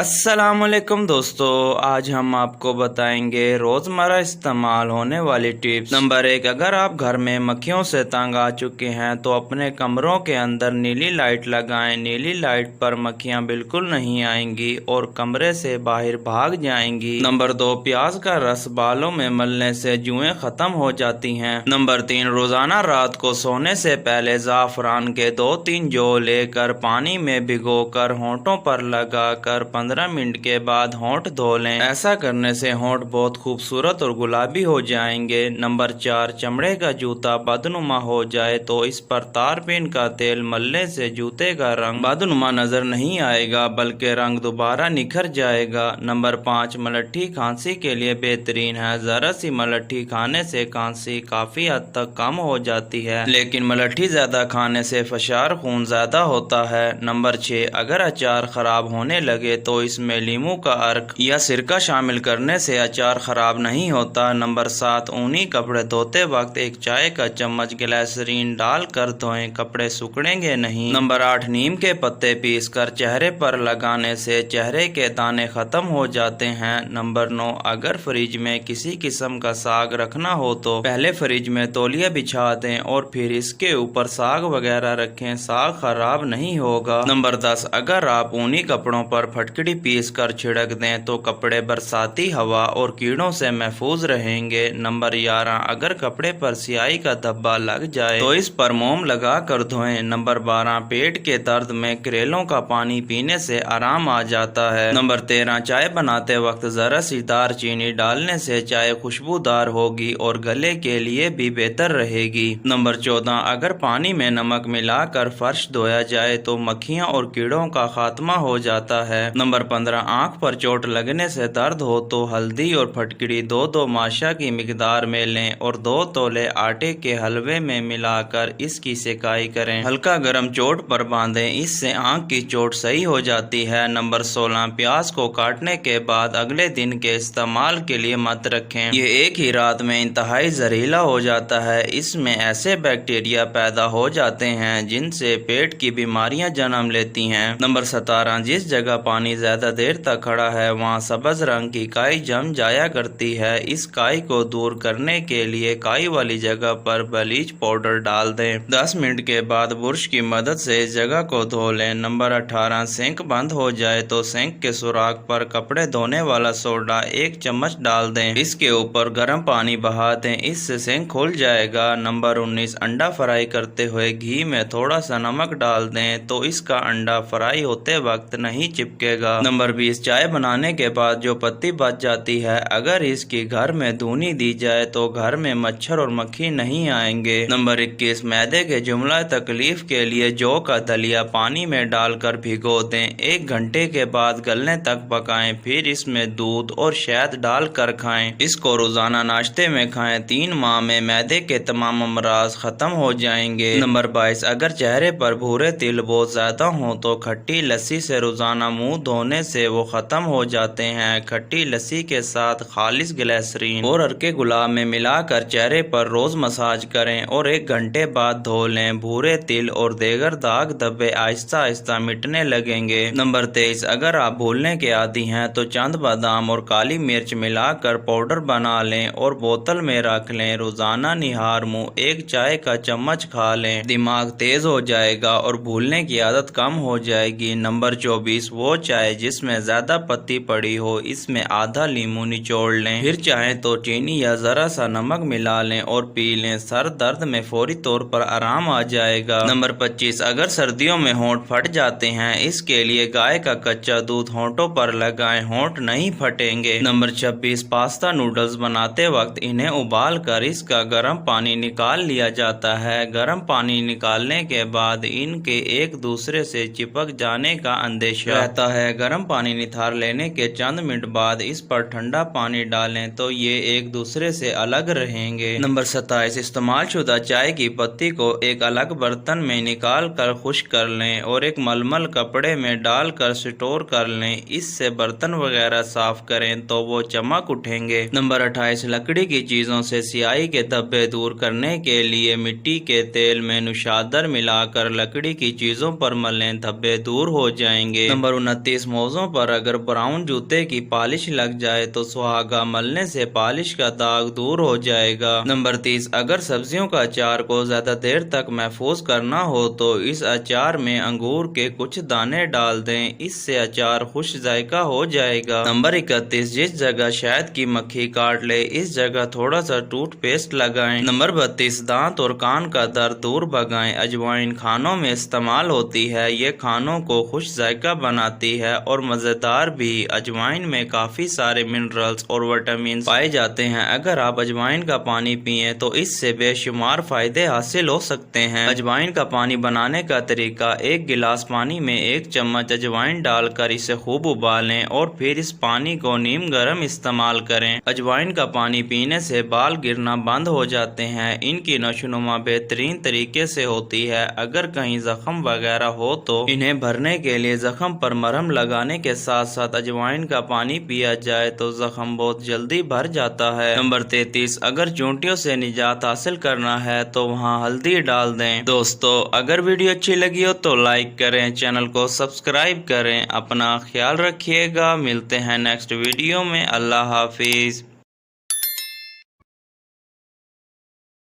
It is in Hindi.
अस्सलामुअलैकुम दोस्तों, आज हम आपको बताएंगे रोज़मर्रा इस्तेमाल होने वाली टिप्स। नंबर 1, अगर आप घर में मक्खियों से तंग आ चुके हैं तो अपने कमरों के अंदर नीली लाइट लगाएं। नीली लाइट पर मक्खियां बिल्कुल नहीं आएंगी और कमरे से बाहर भाग जाएंगी। नंबर 2, प्याज का रस बालों में मलने से जुएं खत्म हो जाती हैं। नंबर 3, रोजाना रात को सोने से पहले ज़ाफ़रान के 2-3 जौ लेकर पानी में भिगोकर होंठों पर लगाकर 15 मिनट के बाद होंठ धो लें। ऐसा करने से होंठ बहुत खूबसूरत और गुलाबी हो जाएंगे। नंबर 4, चमड़े का जूता बदनुमा हो जाए तो इस पर तारपीन का तेल मलने से जूते का रंग बदनुमा नजर नहीं आएगा बल्कि रंग दोबारा निखर जाएगा। नंबर 5, मलट्ठी खांसी के लिए बेहतरीन है। जरा सी मलट्ठी खाने से खांसी काफी हद तक कम हो जाती है, लेकिन मलट्ठी ज्यादा खाने से फशार खून ज्यादा होता है। नंबर 6, अगर अचार खराब होने लगे तो इसमें लीमू का अर्क या सिरका शामिल करने से अचार खराब नहीं होता। नंबर 7, ऊनी कपड़े धोते वक्त एक चाय का चम्मच ग्लिसरीन डालकर धोएं, कपड़े सूखेंगे नहीं। नंबर 8, नीम के पत्ते पीसकर चेहरे पर लगाने से चेहरे के दाने खत्म हो जाते हैं। नंबर 9, अगर फ्रिज में किसी किस्म का साग रखना हो तो पहले फ्रिज में तौलिया बिछा दें और फिर इसके ऊपर साग वगैरह रखें, साग खराब नहीं होगा। नंबर 10, अगर आप ऊनी कपड़ों पर फटकड़ी पीस कर छिड़क दें तो कपड़े बरसाती हवा और कीड़ों से महफूज रहेंगे। नंबर 11, अगर कपड़े पर स्याही का धब्बा लग जाए तो इस पर मोम लगा कर धोएं। नंबर 12, पेट के दर्द में करेलों का पानी पीने से आराम आ जाता है। नंबर 13, चाय बनाते वक्त जरा सी दालचीनी डालने से चाय खुशबूदार होगी और गले के लिए भी बेहतर रहेगी। नंबर 14, अगर पानी में नमक मिलाकर फर्श धोया जाए तो मक्खियां और कीड़ों का खात्मा हो जाता है। नंबर 15, आंख पर चोट लगने से दर्द हो तो हल्दी और फटकड़ी 2-2 माशा की मिकदार में लें और 2 तोले आटे के हलवे में मिलाकर इसकी सेकाई करें। हल्का गर्म चोट पर बांधें, इससे आंख की चोट सही हो जाती है। नंबर 16, प्याज को काटने के बाद अगले दिन के इस्तेमाल के लिए मत रखें। ये एक ही रात में इंतहाई जहरीला हो जाता है। इसमें ऐसे बैक्टीरिया पैदा हो जाते हैं जिनसे पेट की बीमारियां जन्म लेती हैं। नंबर 17, जिस जगह पानी ज्यादा देर तक खड़ा है वहाँ सब्ज रंग की काई जम जाया करती है। इस काई को दूर करने के लिए काई वाली जगह पर ब्लीच पाउडर डाल दें। 10 मिनट के बाद ब्रश की मदद से इस जगह को धो लें। नंबर 18, सिंक बंद हो जाए तो सिंक के सुराख पर कपड़े धोने वाला सोडा 1 चम्मच डाल दें। इसके ऊपर गर्म पानी बहा दें, इससे सिंक खुल जाएगा। नंबर 19, अंडा फ्राई करते हुए घी में थोड़ा सा नमक डाल दें तो इसका अंडा फ्राई होते वक्त नहीं चिपकेगा। नंबर 20, चाय बनाने के बाद जो पत्ती बच जाती है अगर इसकी घर में धुनी दी जाए तो घर में मच्छर और मक्खी नहीं आएंगे। नंबर 21, मैदे के जुमला तकलीफ के लिए जौ का दलिया पानी में डालकर भिगो दें। 1 घंटे के बाद गलने तक पकाएं, फिर इसमें दूध और शहद डालकर खाएं। इसको रोजाना नाश्ते में खाएं। 3 माह में मैदे के तमाम अमराज खत्म हो जाएंगे। नंबर 22, अगर चेहरे पर भूरे तिल बहुत ज्यादा हो तो खट्टी लस्सी से रोजाना मुंह धोने से वो खत्म हो जाते हैं। खट्टी लस्सी के साथ खालिस ग्लिसरीन और अर्के गुलाब में मिलाकर चेहरे पर रोज मसाज करें और 1 घंटे बाद धो लें। भूरे तिल और देगर दाग धब्बे आहिस्ता आहिस्ता मिटने लगेंगे। नंबर 23, अगर आप भूलने के आदी हैं तो चंद बादाम और काली मिर्च मिलाकर पाउडर बना लें और बोतल में रख लें। रोजाना निहार मुंह 1 चाय का चम्मच खा लें, दिमाग तेज हो जाएगा और भूलने की आदत कम हो जाएगी। नंबर 24, वो चाय जिसमें ज्यादा पत्ती पड़ी हो इसमें आधा लीमू निचोड़ लें, फिर चाहे तो चीनी या जरा सा नमक मिला लें और पी लें। सर दर्द में फौरी तौर पर आराम आ जाएगा। नंबर 25, अगर सर्दियों में होंठ फट जाते हैं इसके लिए गाय का कच्चा दूध होंठों पर लगाएं, होंठ नहीं फटेंगे। नंबर 26, पास्ता नूडल्स बनाते वक्त इन्हें उबाल कर इसका गर्म पानी निकाल लिया जाता है। गर्म पानी निकालने के बाद इनके एक दूसरे से चिपक जाने का अंदेशा रहता है। गर्म पानी निथार लेने के चंद मिनट बाद इस पर ठंडा पानी डालें तो ये एक दूसरे से अलग रहेंगे। नंबर 27, इस्तेमाल शुदा चाय की पत्ती को एक अलग बर्तन में निकाल कर खुश्क कर लें और एक मलमल कपड़े में डालकर स्टोर कर लें। इससे बर्तन वगैरह साफ करें तो वो चमक उठेंगे। नंबर 28, लकड़ी की चीजों से स्याही के धब्बे दूर करने के लिए मिट्टी के तेल में नुशादर मिलाकर लकड़ी की चीजों पर मलें, धब्बे दूर हो जाएंगे। नंबर 29, मोज़ों पर अगर ब्राउन जूते की पॉलिश लग जाए तो सुहागा मलने से पॉलिश का दाग दूर हो जाएगा। नंबर 30, अगर सब्जियों का अचार को ज्यादा देर तक महफूज करना हो तो इस अचार में अंगूर के कुछ दाने डाल दें, इससे अचार खुश जायका हो जाएगा। नंबर 31, जिस जगह शहद की मक्खी काट ले इस जगह थोड़ा सा टूथपेस्ट लगाएं। नंबर 32, दांत और कान का दर्द दूर भगाएं। अजवाइन खानों में इस्तेमाल होती है, ये खानों को खुश जायका बनाती है और मजेदार भी। अजवाइन में काफी सारे मिनरल्स और विटामिन पाए जाते हैं। अगर आप अजवाइन का पानी पिए तो इससे बेशुमार फायदे हासिल हो सकते हैं। अजवाइन का पानी बनाने का तरीका, 1 गिलास पानी में 1 चम्मच अजवाइन डालकर इसे खूब उबालें और फिर इस पानी को नीम गर्म इस्तेमाल करें। अजवाइन का पानी पीने से बाल गिरना बंद हो जाते हैं, इनकी नशोनुमा बेहतरीन तरीके से होती है। अगर कहीं जख्म वगैरह हो तो इन्हें भरने के लिए जख्म पर मरहम लगाने के साथ साथ अजवाइन का पानी पिया जाए तो जख्म बहुत जल्दी भर जाता है। नंबर 33, अगर चोंटियों से निजात हासिल करना है तो वहाँ हल्दी डाल दें। दोस्तों, अगर वीडियो अच्छी लगी हो तो लाइक करें, चैनल को सब्सक्राइब करें। अपना ख्याल रखिएगा, मिलते हैं नेक्स्ट वीडियो में। अल्लाह हाफिज।